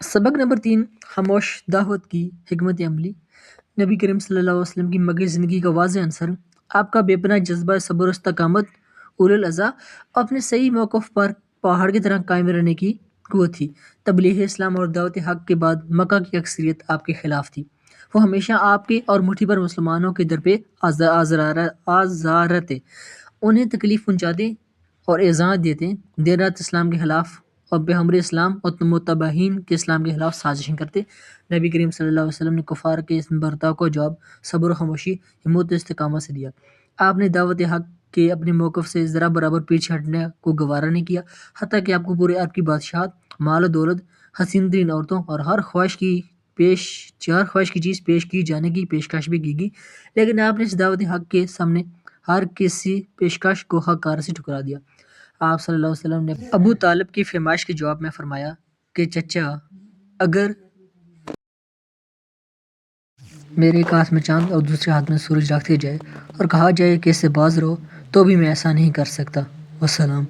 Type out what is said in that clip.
سبق نمبر 3، خاموش دعوت کی حکمت عملی۔ نبی کریم صلی اللہ علیہ وسلم کی مکی زندگی کا واضح عنصر آپ کا بے پناہ جذبہ صبر و استقامت اول الازا اپنے صحیح موقف پر پہاڑ کی طرح قائم رہنے کی قوت تھی۔ تبلیغ اسلام اور دعوت حق کے بعد مکہ کی اکثریت آپ کے خلاف تھی۔ وہ ہمیشہ آپ کے اور مٹھی بھر مسلمانوں کے در پہ آزارتے، انہیں تکلیف پہنچاتے اور ایذاں دیتے، دیر رات اسلام کے خلاف اور پیغمبر اسلام اور متبعین کے اسلام کے خلاف سازشیں کرتے۔ نبی کریم صلی اللہ علیہ وسلم نے کفار کے اس برتاؤ کو جواب صبر و خاموشی، ہمت و استقامت سے دیا۔ آپ نے دعوت حق کے اپنے موقف سے ذرا برابر پیچھے ہٹنے کو گوارا نہیں کیا، حتیٰ کہ آپ کو پورے عرب کی بادشاہت، مال و دولت، حسین ترین عورتوں اور ہر خواہش کی چیز پیش کی جانے کی پیشکش بھی کی گئی، لیکن آپ نے اس دعوت حق کے سامنے ہر کسی پیشکش کو حقارت سے ٹھکرا دیا۔ آپ صلی اللہ علیہ وسلم نے ابو طالب کی فرمائش کے جواب میں فرمایا کہ چچا، اگر میرے ایک ہاتھ میں چاند اور دوسرے ہاتھ میں سورج رکھ دیا جائے اور کہا جائے کہ اس سے باز رہو تو بھی میں ایسا نہیں کر سکتا۔ وسلام۔